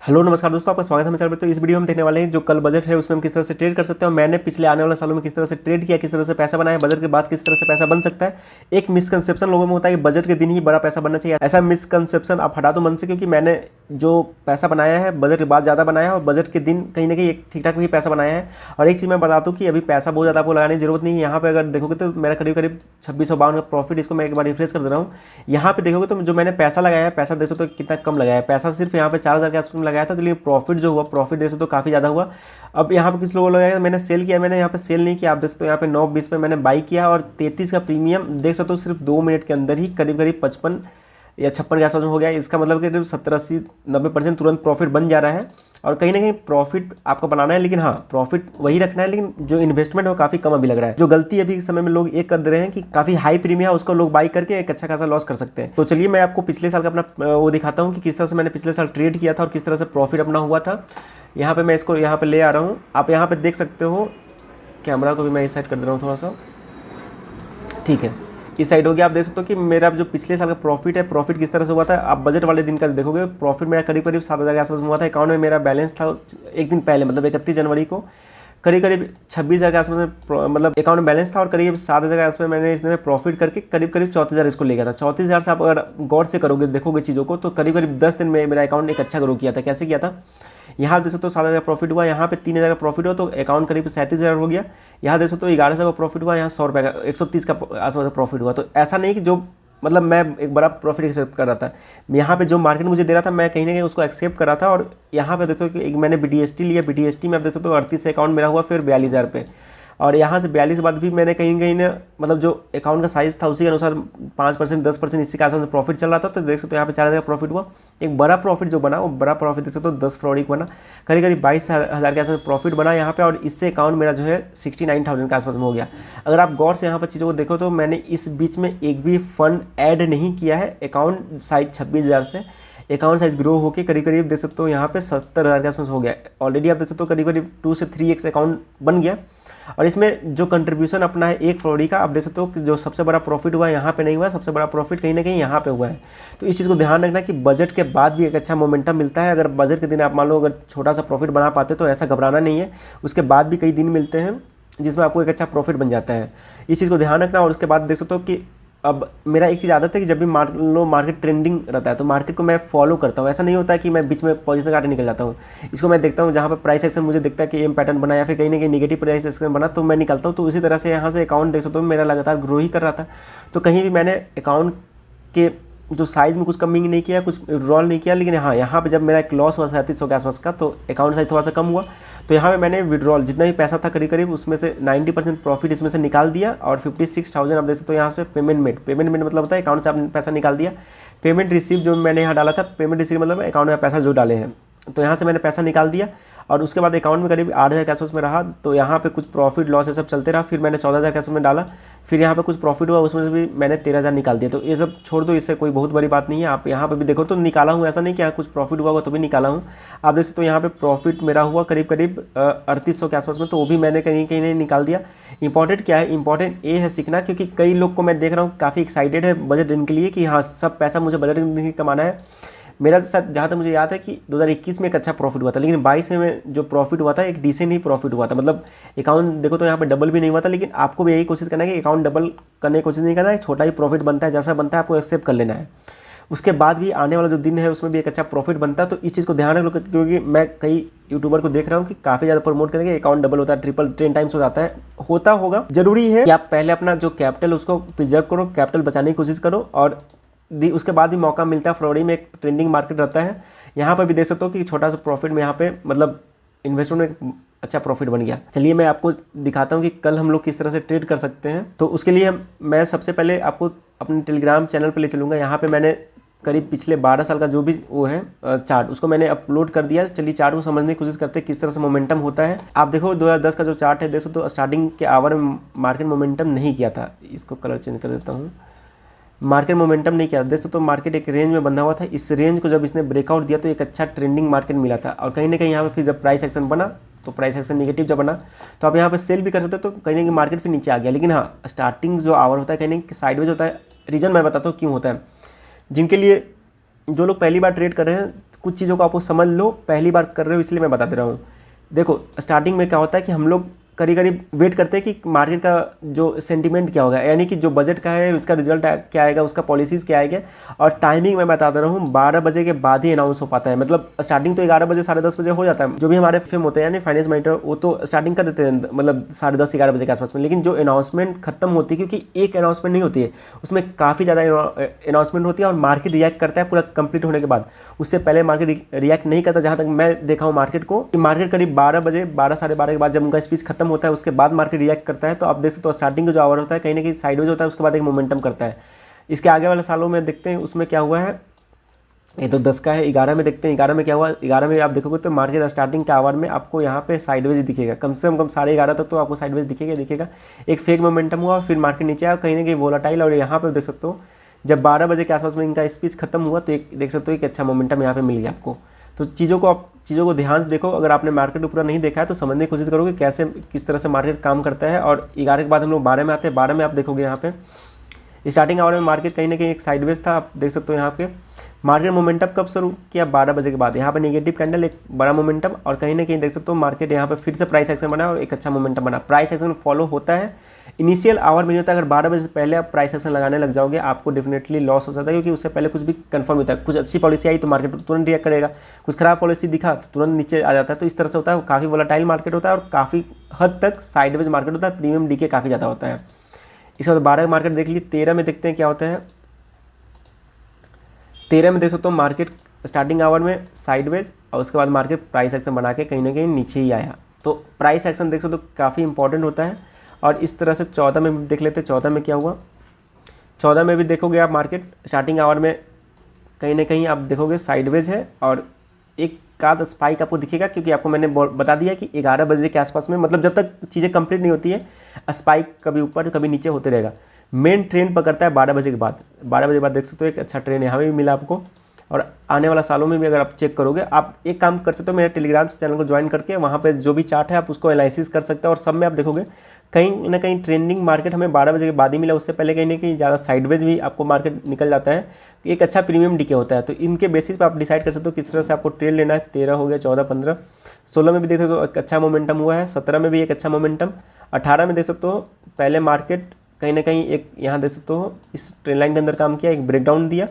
Hello नमस्कार दोस्तों, आपका स्वागत है मेरे चैनल पर। तो इस वीडियो में देखने वाले हैं जो कल बजट है उसमें हम किस तरह से ट्रेड कर सकते हैं और मैंने पिछले आने वाले सालों में किस तरह से ट्रेड किया, किस तरह से पैसा बनाया, बजट के बाद किस तरह से पैसा बन सकता है। एक मिसकंसेप्शन लोगों में होता है कि बजट के दिन ही बड़ा पैसा बनना चाहिए। ऐसा मिसकंसेप्शन आप हटा दो मन से, क्योंकि मैंने जो पैसा बनाया है बजट के बाद ज़्यादा बनाया है और बजट के दिन कहीं ना कहीं एक ठीक ठाक भी पैसा बनाया है। और एक चीज़ मैं बता दूँ कि अभी पैसा बहुत ज़्यादा आपको लगाने की जरूरत नहीं है। यहाँ पे अगर देखोगे तो मेरा करीब करीब 2652 का प्रॉफिट, इसको मैं एक बार रिफ्रेश कर दे रहा हूँ। यहाँ पे देखोगे तो जो मैंने पैसा लगाया है, पैसा देख सकते हो कितना कम लगाया है। पैसा सिर्फ यहाँ पे 4000 के आसपास में लगाया था, लेकिन प्रॉफिट जो हुआ, प्रॉफिट देख सकते हो काफ़ी ज़्यादा हुआ। अब यहाँ पे किस लोगों को लगाया, मैंने सेल किया, मैंने यहाँ पे सेल नहीं किया। आप देख सकते हो यहाँ पे 9:20 पे मैंने बाई किया और 33 का प्रीमियम देख सकते हो सिर्फ 2 मिनट के अंदर ही करीब करीब 55 या 56 के आसपास में हो गया। इसका मतलब कि 70-80-90% तुरंत प्रॉफिट बन जा रहा है। और कहीं ना कहीं प्रॉफिट आपको बनाना है, लेकिन हाँ प्रॉफिट वही रखना है, लेकिन जो इन्वेस्टमेंट है वो काफ़ी कम अभी लग रहा है। जो गलती अभी के समय में लोग एक कर दे रहे हैं कि काफ़ी हाई प्रीमियम है उसको लोग बाई करके एक अच्छा खासा लॉस कर सकते हैं। तो चलिए मैं आपको पिछले साल का अपना वो दिखाता हूँ कि किस तरह से मैंने पिछले साल ट्रेड किया था और किस तरह से प्रॉफिट अपना हुआ था। यहाँ पे मैं इसको यहाँ पे ले आ रहा हूँ, आप यहाँ पे देख सकते हो। कैमरा को भी मैं इस साइड कर दे रहा हूँ थोड़ा सा, ठीक है, इस साइड हो गया। आप देख सकते हो कि मेरा जो पिछले साल का प्रॉफिट है, प्रॉफिट किस तरह से हुआ था। आप बजट वाले दिन का देखोगे, प्रॉफिट मेरा करीब करीब 7000 के आसपास हुआ था। अकाउंट में मेरा बैलेंस था एक दिन पहले, मतलब 31 जनवरी को करीब करीब 26,000 के आसपास में मतलब अकाउंट में बैलेंस था और करीब 7000 के आसपास मैंने इसमें प्रॉफिट करके करीब करीब 34,000 इसको ले गया था। 34,000 से आप अगर गौर से करोगे, देखोगे चीज़ों को, तो करीब करीब 10 दिन में मेरा अकाउंट एक अच्छा ग्रो किया था। कैसे किया था, यहाँ देख सकते हो 7,000 का प्रॉफिट हुआ, यहाँ पे 3,000 का प्रॉफिट हुआ तो अकाउंट करीब 37,000 हो गया। यहाँ देख सकते हो 1100 का प्रॉफिट हुआ, यहाँ 100 रुपये का 130 का आसपास का प्रॉफिट हुआ। तो ऐसा नहीं कि जो मतलब मैं एक बड़ा प्रॉफिट एक्सेप्ट कर रहा था, यहाँ पे जो मार्केट मुझे दे रहा था मैं कहीं ना कहीं उसको एक्सेप्ट कर रहा था। और यहाँ पे देख सकते हो कि एक मैंने BDST लिया, BDST में आप देख सकते हो 38 से अकाउंट मेरा हुआ, फिर 42,000 पे। और यहाँ से 42 के बाद भी मैंने कहीं कहीं ना मतलब जो अकाउंट का साइज़ था उसी के अनुसार 5% 10% इसी के आसपास में प्रॉफिट चल रहा था। तो देख सकते हो यहाँ पे 4,000 का प्रॉफिट हुआ। एक बड़ा प्रॉफिट जो बना वो बड़ा प्रॉफिट देख सकते हो 10 फरवरी को बना, करीब करीब 22,000 के आसपास प्रॉफिट बना यहाँ पे। और इससे अकाउंट मेरा जो है 69,000 के आसपास में हो गया। अगर आप गौर से यहाँ पर चीज़ों को देखो तो मैंने इस बीच में एक भी फंड ऐड नहीं किया है। अकाउंट साइज 26,000 से अकाउंट साइज ग्रो होकर करीब करीब देख सकते हो यहाँ पे 70,000 के आसपास हो गया ऑलरेडी। आप देख सकते हो करीब करीब 2 से 3x अकाउंट बन गया। और इसमें जो कंट्रीब्यूशन अपना है 1 फरवरी का, आप देख सकते हो कि जो सबसे बड़ा प्रॉफिट हुआ है यहाँ पे नहीं हुआ, सबसे बड़ा प्रॉफिट कहीं ना कहीं यहाँ पे हुआ है। तो इस चीज़ को ध्यान रखना कि बजट के बाद भी एक अच्छा मोमेंटम मिलता है। अगर बजट के दिन आप मान लो अगर छोटा सा प्रॉफिट बना पाते तो ऐसा घबराना नहीं है, उसके बाद भी कई दिन मिलते हैं जिसमें आपको एक अच्छा प्रॉफिट बन जाता है। इस चीज़ को ध्यान रखना। और उसके बाद देख सकते हो कि अब मेरा एक चीज़ आदत है कि जब भी मान लो मार्केट ट्रेंडिंग रहता है तो मार्केट को मैं फॉलो करता हूँ। ऐसा नहीं होता है कि मैं बीच में पोजीशन काट निकल जाता हूँ। इसको मैं देखता हूँ जहाँ पर प्राइस एक्शन मुझे दिखता है कि एम पैटर्न बना या फिर कहीं ना कहीं नेगेटिव प्राइस एक्शन बना तो मैं निकलता हूँ। तो उसी तरह से यहाँ से अकाउंट देख सकते हो मेरा लगातार ग्रो ही कर रहा था। तो कहीं भी मैंने अकाउंट के जो साइज़ में कुछ कमी नहीं किया, कुछ विड्रॉल नहीं किया। लेकिन हाँ यहाँ पे जब मेरा एक लॉस हुआ 3700 के आसपास का तो अकाउंट साइज थोड़ा सा कम हुआ। तो यहाँ पे मैंने विड्रॉल जितना भी पैसा था करीब करीब उसमें से 90% प्रॉफिट इसमें से निकाल दिया। और 56,000 आप देख सकते हो यहाँ पे पेमेंट मतलब होता है अकाउंट से आपने पैसा निकाल दिया। पेमेंट रिसीव जो मैंने यहाँ डाला था, पेमेंट रिसीव मतलब अकाउंट में पैसा जो डाले हैं, तो यहाँ से मैंने पैसा निकाल दिया। और उसके बाद अकाउंट में करीब 8,000 के आसपास में रहा। तो यहाँ पे कुछ प्रॉफिट लॉस ये सब चलते रहा। फिर मैंने 14,000 के आसपास में डाला, फिर यहाँ पे कुछ प्रॉफिट हुआ, उसमें से भी मैंने 13,000 निकाल दिया। तो ये सब छोड़ दो, इससे कोई बहुत बड़ी बात नहीं है। आप यहाँ पे भी देखो तो निकाला हूँ, ऐसा नहीं कि कुछ प्रॉफिट हुआ तो भी निकाला हूँ। आप देख सकते हो यहाँ पे प्रॉफिट मेरा हुआ करीब करीब 3800 के आसपास में, तो वो भी मैंने कहीं कहीं नहीं निकाल दिया। इंपॉर्टेंट क्या है, इंपॉर्टेंट ये है सीखना, क्योंकि कई लोग को मैं देख रहा हूँ काफ़ी एक्साइटेड है बजट दिन के लिए कि हाँ सब पैसा मुझे बजट दिन में कमाना है। मेरा तो साथ जहाँ तक मुझे याद है कि 2021 में एक अच्छा प्रॉफिट हुआ था, लेकिन 22 में जो प्रॉफिट हुआ था एक डिसेंट ही प्रॉफिट हुआ था। मतलब अकाउंट देखो तो यहाँ पे डबल भी नहीं हुआ था। लेकिन आपको भी यही कोशिश करना है कि अकाउंट डबल करने की कोशिश नहीं करना है। छोटा ही प्रॉफिट बनता है, जैसा बनता है आपको एक्सेप्ट कर लेना है। उसके बाद भी आने वाला जो दिन है उसमें भी एक अच्छा प्रॉफिट बनता है। तो इस चीज़ को ध्यान रख लो, क्योंकि मैं कई यूट्यूबर को देख रहा हूँ कि काफ़ी ज़्यादा प्रमोट करेंगे अकाउंट डबल होता है, ट्रिपल 10 टाइम्स हो जाता है, होता होगा। जरूरी है कि आप पहले अपना जो कैपिटल उसको प्रिजर्व करो, कैपिटल बचाने की कोशिश करो। और उसके बाद ही मौका मिलता है। फरवरी में एक ट्रेंडिंग मार्केट रहता है, यहाँ पर भी देख सकते हो कि छोटा सा प्रॉफिट में यहाँ पे मतलब इन्वेस्टमेंट में अच्छा प्रॉफिट बन गया। चलिए मैं आपको दिखाता हूँ कि कल हम लोग किस तरह से ट्रेड कर सकते हैं। तो उसके लिए मैं सबसे पहले आपको अपने टेलीग्राम चैनल पर ले चलूँगा। यहाँ पर मैंने करीब पिछले 12 साल का जो भी वो है चार्ट उसको मैंने अपलोड कर दिया। चलिए चार्ट को समझने की कोशिश करते हैं किस तरह से मोमेंटम होता है। आप देखो 2010 का जो चार्ट है, देखो तो स्टार्टिंग के आवर में मार्केट मोमेंटम नहीं किया था। इसको कलर चेंज कर देता हूँ। मार्केट मोमेंटम नहीं किया, देख सकते हो मार्केट एक रेंज में बंधा हुआ था। इस रेंज को जब इसने ब्रेकआउट दिया तो एक अच्छा ट्रेंडिंग मार्केट मिला था। और कहीं ना कहीं यहाँ पे फिर जब प्राइस एक्शन बना तो प्राइस एक्शन नेगेटिव जब बना तो आप यहाँ पे सेल भी कर सकते हो। तो कहीं ना कहीं मार्केट फिर नीचे आ गया। लेकिन हाँ स्टार्टिंग जो आवर होता है कहीं ना कहीं साइडवेज होता है। रीज़न मैं बताता हूँ क्यों होता है। जिनके लिए जो लोग पहली बार ट्रेड कर रहे हैं कुछ चीज़ों को आपको समझ लो, पहली बार कर रहे हो इसलिए मैं बता दे रहा हूँ। देखो स्टार्टिंग में क्या होता है कि हम लोग करीब करीब वेट करते हैं कि मार्केट का जो सेंटीमेंट क्या होगा, यानी कि जो बजट का है उसका रिजल्ट क्या आएगा, उसका पॉलिसीज़ क्या आएगा। और टाइमिंग मैं बता दे रहा हूँ 12 बजे के बाद ही अनाउंस हो पाता है। मतलब स्टार्टिंग तो 11 बजे 10:30 बजे हो जाता है। जो भी हमारे फिल्म होते हैं यानी फाइनेंस मॉनिटर, वो तो स्टार्टिंग कर देते हैं मतलब 10:30 11 बजे के आसपास में। लेकिन जो अनाउंसमेंट खत्म होती है, क्योंकि एक अनाउंसमेंट नहीं होती है, उसमें काफ़ी ज़्यादा अनाउंसमेंट होती है और मार्केट रिएक्ट करता है पूरा कंप्लीट होने के बाद। उससे पहले मार्केट रिएक्ट नहीं करता, जहाँ तक मैं देखा हूँ मार्केट को, कि मार्केट करीब 12 बजे 12 साढ़े 12 के बाद जब उनका स्पीच खत्म होता है उसके बाद मार्केट रिएक्ट करता है। तो आप देख सकते हो स्टार्टिंग का जो आवर होता है कहीं ना कहीं साइडवेज होता है, उसके बाद एक मोमेंटम करता है। इसके आगे वाले सालों में देखते हैं उसमें क्या हुआ है। ये तो 10 का है, 11 में देखते हैं 11 में क्या हुआ। 11 में आप देखोगे तो मार्केट स्टार्टिंग के आवर में आपको यहाँ पे साइडवेज दिखेगा, कम से कम 11:30 तक तो आपको साइडवेज दिखेगा। एक फेक मोमेंटम हुआ और फिर मार्केट नीचे आया कहीं ना कहीं वोलाटाइल। और यहाँ पे देख सकते हो जब 12 बजे के आसपास में इनका स्पीच खत्म हुआ तो एक देख सकते हो एक अच्छा मोमेंटम यहाँ पे मिल गया आपको। तो चीज़ों को ध्यान से देखो। अगर आपने मार्केट को पूरा नहीं देखा है तो समझने की कोशिश करोगे कैसे किस तरह से मार्केट काम करता है। और 11 के बाद हम लोग 12 में आते हैं। 12 में आप देखोगे यहाँ पे स्टार्टिंग आवर में मार्केट कहीं ना कहीं एक साइडवेज था, आप देख सकते हो। यहाँ पे मार्केट मोमेंटम कब शुरू किया, 12 बजे के बाद। यहाँ पे नेगेटिव कैंडल, एक बड़ा मोमेंटम, और कहीं ना कहीं देख सकते हो मार्केट यहाँ पे फिर से प्राइस एक्शन बना और एक अच्छा मोमेंटम बना। प्राइस एक्शन फॉलो होता है इनिशियल आवर में नहीं होता। अगर 12 बजे से पहले आप प्राइस एक्शन लगाने लग जाओगे आपको डेफिनेटली लॉस हो सकता है, क्योंकि उससे पहले कुछ भी कंफर्म होता है। कुछ अच्छी पॉलिसी आई तो मार्केट तुरंत रिएक्ट करेगा, कुछ खराब पॉलिसी दिखा तो तुरंत नीचे आ जाता है। तो इस तरह से होता है, काफ़ी वोलेटाइल मार्केट होता है और काफ़ी हद तक साइडवेज मार्केट होता है। प्रीमियम डीके काफ़ी ज़्यादा होता है। इसके बाद 12 मार्केट देख लीजिए। 13 में देखते हैं क्या होता है। 13 में देख सकते हो मार्केट स्टार्टिंग आवर में साइडवेज और उसके बाद मार्केट प्राइस एक्शन बना के कहीं ना कहीं नीचे ही आया। तो प्राइस एक्शन देख सकते हो काफ़ी इंपॉर्टेंट होता है। और इस तरह से 14 में भी देख लेते हैं 14 में क्या हुआ। 14 में भी देखोगे आप मार्केट स्टार्टिंग आवर में कहीं ना कहीं आप देखोगे साइडवेज है और एक आध स्पाइक आपको दिखेगा, क्योंकि आपको मैंने बता दिया कि 11 बजे के आसपास में, मतलब जब तक चीज़ें कंप्लीट नहीं होती है स्पाइक कभी ऊपर कभी नीचे होते रहेगा। मेन ट्रेंड पकड़ता है 12 बजे के बाद। 12 बजे के बाद देख सकते हो एक अच्छा ट्रेंड यहाँ भी मिला आपको। और आने वाला सालों में भी अगर आप चेक करोगे, आप एक काम कर सकते हो, मेरे टेलीग्राम चैनल को ज्वाइन करके वहाँ पे जो भी चार्ट है आप उसको एनालिसिस कर सकते हो। और सब में आप देखोगे कहीं ना कहीं ट्रेंडिंग मार्केट हमें 12 बजे के बाद ही मिला। उससे पहले कहीं ना कहीं ज़्यादा साइडवेज भी आपको मार्केट निकल जाता है। एक अच्छा प्रीमियम डीके होता है। तो इनके बेसिस पर आप डिसाइड कर सकते हो किस तरह से आपको ट्रेड लेना है। 13 हो गया, 14, 15, 16 में भी देख सकते हो एक अच्छा मोमेंटम हुआ है। 17 में भी एक अच्छा मोमेंटम। 18 में देख सकते हो पहले मार्केट कहीं ना कहीं एक यहाँ देख सकते हो इस ट्रेंड लाइन के अंदर काम किया, एक ब्रेकडाउन दिया।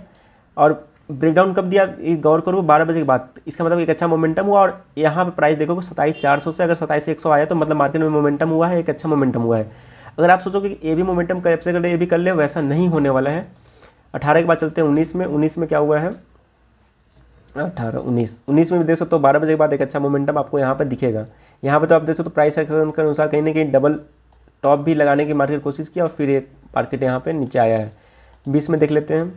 और ब्रेकडाउन कब दिया गौर करो 12 बजे के बाद। इसका मतलब एक अच्छा मोमेंटम हुआ। और यहाँ पे प्राइस देखोगे 27,400 से अगर 27,100 आया तो मतलब मार्केट में मोमेंटम हुआ है, एक अच्छा मोमेंटम हुआ है। अगर आप सोचोगे कि ये भी मोमेंटम कैप्चर कर ले, ये भी कर ले, वैसा नहीं होने वाला है। 18 के बाद चलते हैं 19 में। 19 में क्या हुआ है, 18, 19 में भी देख सकते हो 12 बजे के बाद एक अच्छा मोमेंटम आपको यहाँ पर दिखेगा। यहाँ पर तो आप देख सकते हो प्राइस एक्शन के अनुसार कहीं ना कहीं डबल टॉप भी लगाने की मार्केट कोशिश किया और फिर एक मार्केट यहाँ पे नीचे आया है। 20 में देख लेते हैं।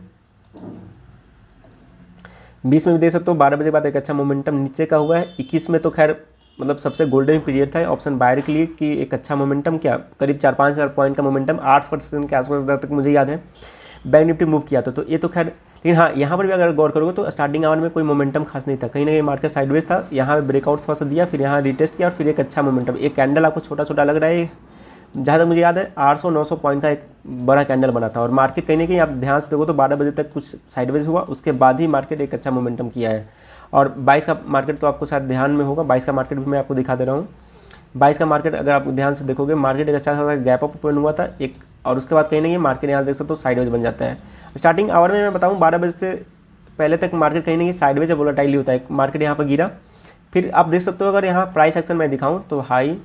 20 में भी देख सकते हो 12 बजे के बाद एक अच्छा मोमेंटम नीचे का हुआ है। 21 में तो खैर मतलब सबसे गोल्डन पीरियड था ऑप्शन बायर के लिए कि एक अच्छा मोमेंटम, क्या करीब 4-5 हज़ार पॉइंट का मोमेंटम 8% के आसपास तक मुझे याद है बैंक निफ्टी मूव किया था। तो ये तो खैर, लेकिन हाँ यहाँ पर भी अगर गौर करोगे तो स्टार्टिंग आवर में कोई मोमेंटम खास नहीं था, कहीं ना कहीं मार्केट साइडवेज था। यहाँ पे ब्रेकआउट थोड़ा सा दिया, फिर यहाँ रिटेस्ट किया और फिर एक अच्छा मोमेंटम। एक कैंडल आपको छोटा छोटा लग रहा है, जहाँ तक मुझे याद है 800-900 पॉइंट का एक बड़ा कैंडल बना था। और मार्केट कहीं ना कहीं आप ध्यान से देखो तो 12 बजे तक कुछ साइडवेज हुआ, उसके बाद ही मार्केट एक अच्छा मोमेंटम किया है। और 22 का मार्केट तो आपको शायद ध्यान में होगा, 22 का मार्केट भी मैं आपको दिखा दे रहा हूँ। 22 का मार्केट अगर आप ध्यान से देखोगे मार्केट एक अच्छा सा गैप अप ओपन हुआ था एक, और उसके बाद कहीं ना कहीं मार्केट यहाँ देख सकते हो साइडवेज बन जाता है। स्टार्टिंग आवर में मैं बताऊँ 12 बजे से पहले तक मार्केट कहीं ना कहीं साइडवेज या वोलेटाइल होता है। मार्केट यहाँ पर गिरा, फिर आप देख सकते हो अगर यहाँ प्राइस एक्शन मैं दिखाऊँ तो हाई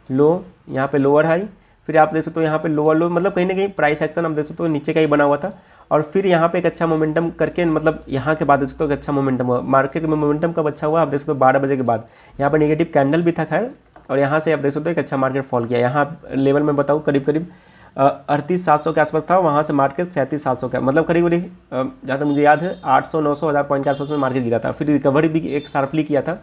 लो, यहाँ पे लोअर हाई, फिर आप देख सकते हो यहाँ पे लोअर लो, मतलब कहीं ना कहीं प्राइस एक्शन आप देख सकते हो नीचे का ही बना हुआ था। और फिर यहाँ पे एक अच्छा मोमेंटम करके, मतलब यहाँ के बाद देख सकते हो एक अच्छा मोमेंटम हुआ। मार्केट में मोमेंटम कब अच्छा हुआ आप देख सकते हो 12 बजे के बाद। यहाँ पर नेगेटिव कैंडल भी था खैर, और यहाँ से आप देख सकते हो एक अच्छा मार्केट फॉल किया। यहाँ लेवल में बताऊँ करीब करीब 38,700 के आसपास था, वहाँ से मार्केट 37,700 का, मतलब करीब करीब जहाँ तक मुझे याद है 800-900 हज़ार पॉइंट के आसपास में मार्केट गिरा था। फिर रिकवरी भी एक शार्पली किया था।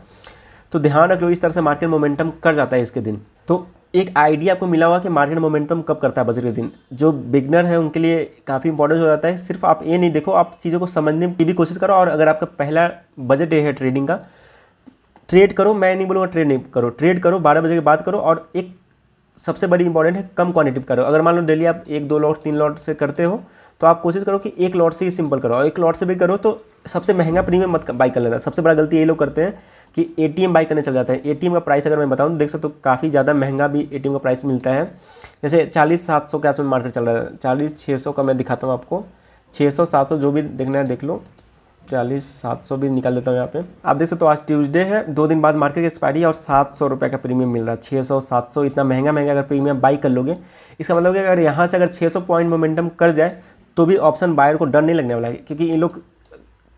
तो ध्यान रख लो इस तरह से मार्केट मोमेंटम कर जाता है इसके दिन। तो एक आइडिया आपको मिला होगा कि मार्केट मोमेंटम कब करता है बजट के दिन। जो बिगनर है उनके लिए काफ़ी इंपॉर्टेंट हो जाता है। सिर्फ आप ये नहीं देखो, आप चीज़ों को समझने की भी कोशिश करो। और अगर आपका पहला बजट डे है ट्रेडिंग का, ट्रेड करो, मैं नहीं बोलूँगा ट्रेड नहीं करो, ट्रेड करो 12 बजे के बाद करो। और एक सबसे बड़ी इंपॉर्टेंट है कम क्वांटिटी करो। अगर मान लो डेली आप 1-2 लॉट 3 लॉट से करते हो तो आप कोशिश करो कि एक लॉट से ही सिंपल करो, और एक लॉट से भी करो तो सबसे महंगा प्रीमियम मत बाई कर लेना। सबसे बड़ा गलती ये लोग करते हैं कि एटीएम बाई करने चल जाते हैं। एटीएम का प्राइस अगर मैं बताऊँ देख सकते हो काफ़ी ज़्यादा महंगा भी एटीएम का प्राइस मिलता है। जैसे 40-700 के आसपास मार्केट चल रहा है, 40-600 का मैं दिखाता हूँ आपको, 600-700 जो भी देखना है देख लो, 40-700 भी निकाल देता हूँ यहाँ पे। आप देख सकते हो आज ट्यूसडे है, 2 दिन बाद मार्केट की एक्सपायरी है और 700 रुपये का प्रीमियम मिल रहा है। 600-700 इतना महंगा अगर प्रीमियम बाई कर लोगे, इसका मतलब कि अगर यहाँ से अगर 600 पॉइंट मोमेंटम कर जाए तो भी ऑप्शन बायर को डर नहीं लगने वाला है, क्योंकि ये लोग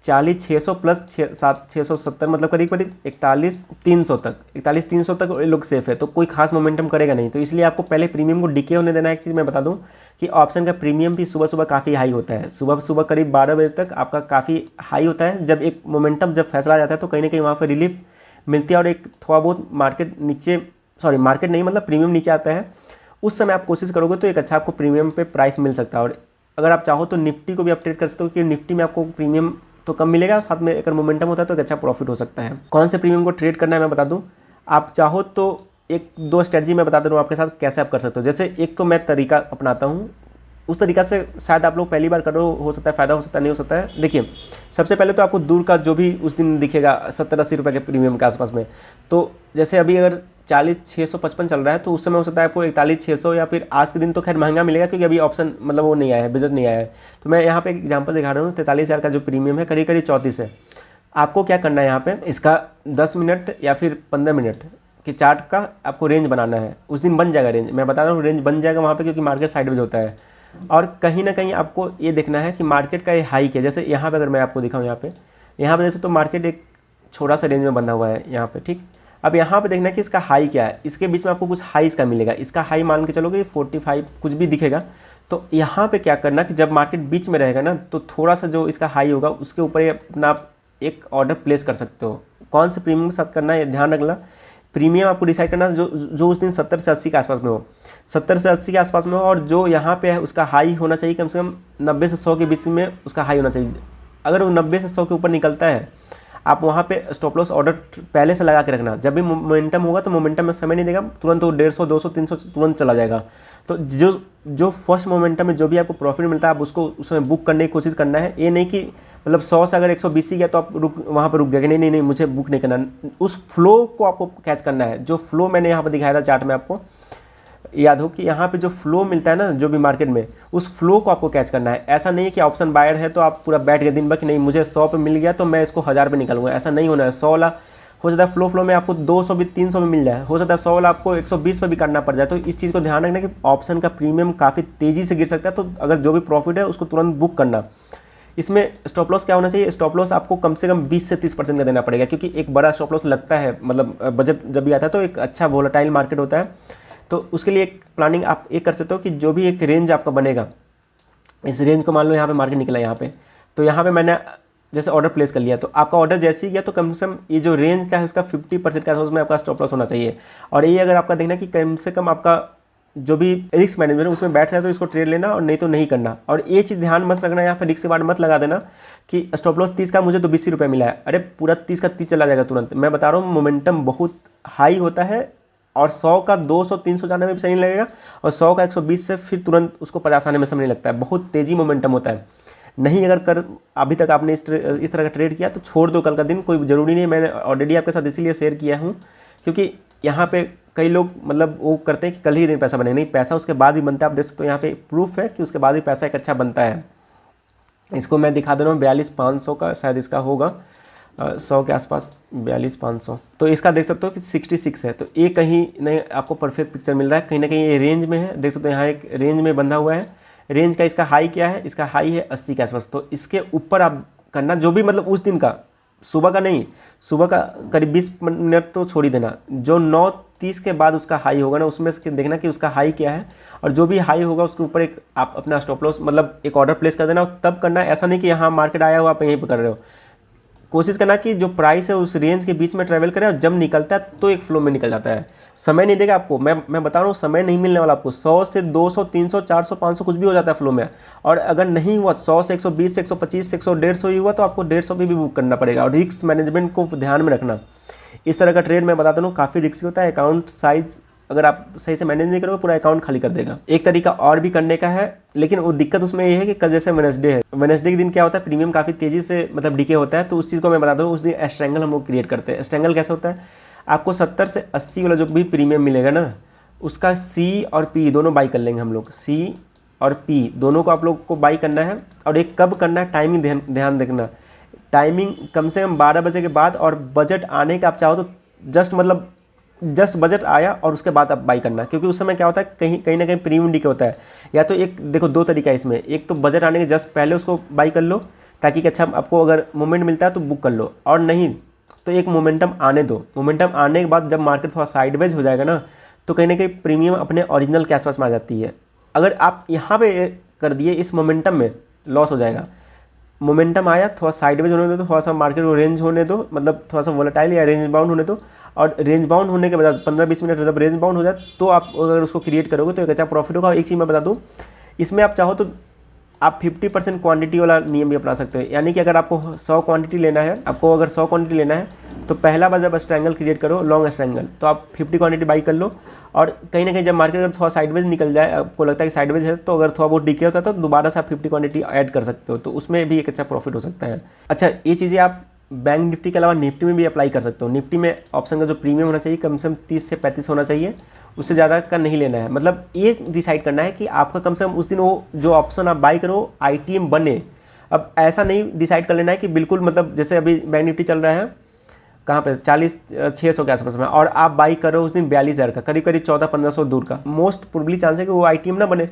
40-600 प्लस 670 मतलब करीब 41-300 तक ये लोग सेफ है, तो कोई खास मोमेंटम करेगा नहीं। तो इसलिए आपको पहले प्रीमियम को डिके होने देना है। एक चीज़ मैं बता दूं कि ऑप्शन का प्रीमियम भी सुबह सुबह काफ़ी हाई होता है, सुबह करीब 12 बजे तक आपका काफ़ी हाई होता है। जब एक मोमेंटम जब फैसला आ जाता है तो कहीं ना कहीं वहाँ पर रिलीफ मिलती है और एक थोड़ा बहुत मार्केट नहीं मतलब प्रीमियम नीचे आता है। उस समय आप कोशिश करोगे तो एक अच्छा आपको प्रीमियम पे प्राइस मिल सकता है। और अगर आप चाहो तो निफ्टी को भी आप ट्रेड कर सकते हो, कि निफ्टी में आपको प्रीमियम तो कम मिलेगा और साथ में अगर मोमेंटम होता है तो एक अच्छा प्रॉफिट हो सकता है। कौन से प्रीमियम को ट्रेड करना है मैं बता दूं, आप चाहो तो 1-2 स्ट्रेटजी मैं बता दे रहा हूँ आपके साथ कैसे आप कर सकते हो। जैसे एक तो मैं तरीका अपनाता हूँ, उस तरीका से शायद आप लोग पहली बार करो, हो सकता है फ़ायदा हो सकता है नहीं हो सकता है। देखिए सबसे पहले तो आपको दूर का जो भी उस दिन दिखेगा 70-80 रुपये के प्रीमियम के आसपास में, तो जैसे अभी अगर 40-655 चल रहा है तो उस समय हो सकता है आपको 41-600, या फिर आज के दिन तो खैर महंगा मिलेगा क्योंकि अभी ऑप्शन मतलब वो नहीं आया है, बजट नहीं आया है। तो मैं यहाँ पे एक एग्जांपल दिखा रहा हूँ, 43,000 का जो प्रीमियम है करीब 34 है। आपको क्या करना है यहाँ पे, इसका 10 मिनट या फिर 15 मिनट के चार्ट का आपको रेंज बनाना है। उस दिन बन जाएगा रेंज, मैं बता रहा हूँ रेंज बन जाएगा वहाँ पर, क्योंकि मार्केट साइडवेज होता है। और कहीं ना कहीं आपको ये देखना है कि मार्केट का ये हाई है। जैसे यहाँ पे अगर मैं आपको दिखाऊँ, यहाँ पे जैसे तो मार्केट एक छोटा सा रेंज में बंधा हुआ है यहाँ पे, ठीक। अब यहाँ पे देखना है कि इसका हाई क्या है, इसके बीच में आपको कुछ हाई इसका मिलेगा। इसका हाई मान के चलोगे 45 कुछ भी दिखेगा। तो यहाँ पे क्या करना कि जब मार्केट बीच में रहेगा ना, तो थोड़ा सा जो इसका हाई होगा उसके ऊपर अपना आप एक ऑर्डर प्लेस कर सकते हो। कौन से प्रीमियम के साथ करना है ध्यान रखना। प्रीमियम आपको डिसाइड करना जो उस दिन 70 से 80 के आसपास में हो, 70 से 80 के आसपास में हो, और जो यहाँ पे है उसका हाई होना चाहिए कम से कम 90 से 100 के बीच में उसका हाई होना चाहिए। अगर वो 90 से 100 के ऊपर निकलता है, आप वहाँ पे स्टॉप लॉस ऑर्डर पहले से लगा के रखना। जब भी मोमेंटम होगा तो मोमेंटम में समय नहीं देगा, तुरंत वो 150, 200, 300 तुरंत चला जाएगा। तो जो फर्स्ट मोमेंटम में जो भी आपको प्रॉफिट मिलता है आप उसको उस समय बुक करने की कोशिश करना है। ये नहीं कि मतलब 100 से अगर 120 ही गया तो आप वहाँ पर रुक गया कि नहीं मुझे बुक नहीं करना। उस फ्लो को आपको कैच करना है। जो फ्लो मैंने यहाँ पर दिखाया था चार्ट में, आपको याद हो कि यहाँ पे जो फ्लो मिलता है ना जो भी मार्केट में, उस फ्लो को आपको कैच करना है। ऐसा नहीं है कि ऑप्शन बायर है तो आप पूरा बैठ गए दिन भर कि नहीं मुझे 100 पे मिल गया तो मैं इसको 1000 पे निकालूंगा। ऐसा नहीं होना है। 100 वाला हो जाता है फ्लो में आपको 200 भी 300 में मिल जाए, हो सकता है 100 वाला आपको 120 पे भी करना पड़ जाए। तो इस चीज़ को ध्यान रखना कि ऑप्शन का प्रीमियम काफ़ी तेज़ी से गिर सकता है, तो अगर जो भी प्रॉफिट है उसको तुरंत बुक करना। इसमें स्टॉप लॉस क्या होना चाहिए, स्टॉप लॉस आपको कम से कम 20 से 30% का देना पड़ेगा, क्योंकि एक बड़ा स्टॉप लॉस लगता है, मतलब बजट जब भी आता है तो एक अच्छा वोलेटाइल मार्केट होता है। तो उसके लिए एक प्लानिंग आप एक कर सकते हो कि जो भी एक रेंज आपका बनेगा, इस रेंज को मान लो यहाँ पे मार्केट निकला यहाँ पे, तो यहाँ पे मैंने जैसे ऑर्डर प्लेस कर लिया, तो आपका ऑर्डर जैसे ही गया तो कम से कम ये जो रेंज का है उसका 50% का उसमें आपका स्टॉप लॉस होना चाहिए। और ये अगर आपका देखना कि कम से कम आपका जो भी रिस्क मैनेजमेंट उसमें बैठ रहा है तो इसको ट्रेड लेना और नहीं तो नहीं करना। और ये चीज़ ध्यान मत रखना यहाँ पे रिस्क से बाहर मत लगा देना कि स्टॉप लॉस 30 का मुझे तो 20 रुपये मिला है, अरे पूरा 30 का 30 चला जाएगा तुरंत। मैं बता रहा हूँ मोमेंटम बहुत हाई होता है और 100 का 200-300 जाने में भी समय नहीं लगेगा, और 100 का 120 से फिर तुरंत उसको 50 आने में समय नहीं लगता है। बहुत तेज़ी मोमेंटम होता है। नहीं अगर कर अभी तक आपने इस तरह का ट्रेड किया तो छोड़ दो कल का दिन, कोई ज़रूरी नहीं है। मैंने ऑलरेडी आपके साथ इसीलिए शेयर किया हूँ क्योंकि यहाँ पे कई लोग मतलब वो करते हैं कि कल ही दिन पैसा बनेगा, नहीं पैसा उसके बाद ही बनता है। आप देख सकते हो यहाँ पे प्रूफ है कि उसके बाद ही पैसा एक अच्छा बनता है। इसको मैं दिखा दे रहा हूँ 42,500 का शायद इसका होगा, 100 के आसपास 42,500। तो इसका देख सकते हो कि 66 है। तो ये कहीं नहीं आपको परफेक्ट पिक्चर मिल रहा है, कहीं ना कहीं ये रेंज में है। देख सकते हो यहाँ एक रेंज में बंधा हुआ है। रेंज का इसका हाई क्या है, इसका हाई है 80 के आसपास। तो इसके ऊपर आप करना जो भी मतलब उस दिन का, सुबह का नहीं, सुबह का करीब 20 मिनट तो छोड़ ही देना। जो 9:30 के बाद उसका हाई होगा ना, उसमें से देखना कि उसका हाई क्या है, और जो भी हाई होगा उसके ऊपर एक आप अपना स्टॉप लॉस मतलब एक ऑर्डर प्लेस कर देना। और तब करना, ऐसा नहीं कि यहाँ मार्केट आया हो आप यहीं पर कर रहे हो। कोशिश करना कि जो प्राइस है उस रेंज के बीच में ट्रैवल करे, और जब निकलता है तो एक फ्लो में निकल जाता है। समय नहीं देगा आपको, मैं बता रहा हूँ समय नहीं मिलने वाला आपको। 100 से 200, 300, 400, 500 कुछ भी हो जाता है फ्लो में। और अगर नहीं हुआ 100 से 120 से 125 से 100, 150 ही हुआ तो आपको 150 भी बुक करना पड़ेगा। और रिस्क मैनेजमेंट को ध्यान में रखना। इस तरह का ट्रेड मैं बताता हूँ काफ़ी रिस्की होता है। अकाउंट साइज अगर आप सही से मैनेज नहीं करोगे पूरा अकाउंट खाली कर देगा। एक तरीका और भी करने का है, लेकिन वो दिक्कत उसमें ये है कि कल जैसे वेडनेसडे है, वेडनेसडे के दिन क्या होता है, प्रीमियम काफ़ी तेज़ी से मतलब डिके होता है। तो उस चीज़ को मैं बता दूँ, उस दिन एस्ट्रेंगल हम लोग क्रिएट करते हैं। एस्ट्रेंगल कैसे होता है, आपको 70 से 80 वाला जो भी प्रीमियम मिलेगा ना, उसका सी और पी दोनों बाई कर लेंगे हम लोग। सी और पी दोनों को आप लोग को बाई करना है। और एक कब करना है, टाइमिंग ध्यान देखना, टाइमिंग कम से कम 12 बजे के बाद, और बजट आने का आप चाहो तो जस्ट बजट आया और उसके बाद आप बाई करना। क्योंकि उस समय क्या होता है, कहीं ना कहीं प्रीमियम डीके होता है। या तो एक देखो, दो तरीका है इसमें, एक तो बजट आने के जस्ट पहले उसको बाई कर लो ताकि कि अच्छा आपको अगर मोमेंट मिलता है तो बुक कर लो, और नहीं तो एक मोमेंटम आने दो। मोमेंटम आने के बाद जब मार्केट थोड़ा साइडवेज हो जाएगा ना, तो कहीं ना कहीं प्रीमियम अपने ओरिजिनल के आसपास में आ जाती है। अगर आप यहाँ पे कर दिए इस मोमेंटम में, लॉस हो जाएगा। मोमेंटम आया, थोड़ा साइडवेज होने दो, थोड़ा सा मार्केट को रेंज होने दो, मतलब थोड़ा सा वोलेटाइल या रेंज बाउंड होने दो। और रेंज बाउंड होने के बाद 15-20 मिनट जब रेंज बाउंड हो जाए तो आप अगर उसको क्रिएट करोगे तो एक अच्छा प्रॉफिट होगा। एक चीज़ मैं बता दूँ, इसमें आप चाहो तो आप 50% क्वांटिटी वाला नियम भी अपना सकते हो। यानी कि अगर आपको 100 क्वांटिटी लेना है, तो पहला बार जब स्ट्रैंगल क्रिएट करो, लॉन्ग स्ट्रैंगल, तो आप 50 क्वांटिटी बाई कर लो। और कहीं ना कहीं जब मार्केट अगर थोड़ा साइडवेज निकल जाए, आपको लगता है कि साइडवेज है, तो अगर थोड़ा बहुत डीके होता है तो दोबारा से आप 50 क्वांटिटी ऐड कर सकते हो, तो उसमें भी एक अच्छा प्रॉफिट हो सकता है। अच्छा, ये चीज़ें आप बैंक निफ्टी के अलावा निफ्टी में भी अप्लाई कर सकते हो। निफ्टी में ऑप्शन का जो प्रीमियम होना चाहिए कम से कम 30 से 35 होना चाहिए, उससे ज़्यादा का नहीं लेना है। मतलब ये डिसाइड करना है कि आपका कम से कम उस दिन वो जो ऑप्शन आप बाई करो ITM बने। अब ऐसा नहीं डिसाइड कर लेना है कि बिल्कुल, मतलब जैसे अभी बैंक निफ्टी चल रहा है कहाँ पे 40-600 के आसपास में, और आप बाई करो उस दिन 42,000 का, करीब 1400-1500 दूर का, मोस्ट प्रोबेबली चांस है कि वो ITM ना बने।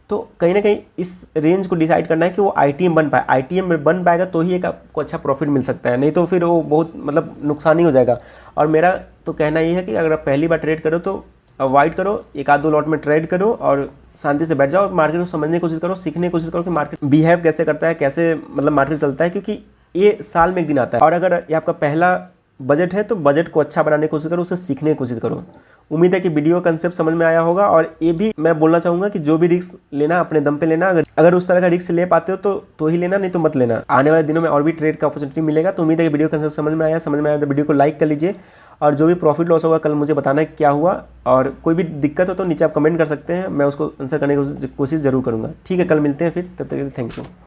तो कहीं ना कहीं इस रेंज को डिसाइड करना है कि वो ITM बन पाए। ITM बन पाएगा तो ही एक आपको अच्छा प्रॉफिट मिल सकता है, नहीं तो फिर वो बहुत मतलब नुकसान ही हो जाएगा। और मेरा तो कहना ये है कि अगर आप पहली बार ट्रेड करो तो अवॉइड करो, एक आध दो लॉट में ट्रेड करो और शांति से बैठ जाओ, मार्केट को समझने की कोशिश करो, सीखने की कोशिश करो कि मार्केट बिहेव कैसे करता है, कैसे मतलब मार्केट चलता है। क्योंकि ये साल में एक दिन आता है। और अगर ये आपका पहला बजट है तो बजट को अच्छा बनाने की कोशिश करो, उसे सीखने की कोशिश करो। उम्मीद है कि वीडियो कंसेप्ट समझ में आया होगा। और ये भी मैं बोलना चाहूँगा कि जो भी रिस्क लेना अपने दम पे लेना, अगर उस तरह का रिस्क ले पाते हो तो ही लेना, नहीं तो मत लेना। आने वाले दिनों में और भी ट्रेड का अपॉर्चुनिटी मिलेगा। तो उम्मीद है कि वीडियो कंसेप्ट समझ में आया तो वीडियो को लाइक कर लीजिए। और जो भी प्रॉफिट लॉस होगा कल मुझे बताना है क्या हुआ, और कोई भी दिक्कत हो तो नीचे आप कमेंट कर सकते हैं, मैं उसको आंसर करने की कोशिश ज़रूर करूँगा। ठीक है, कल मिलते हैं फिर, तब तक के लिए थैंक यू।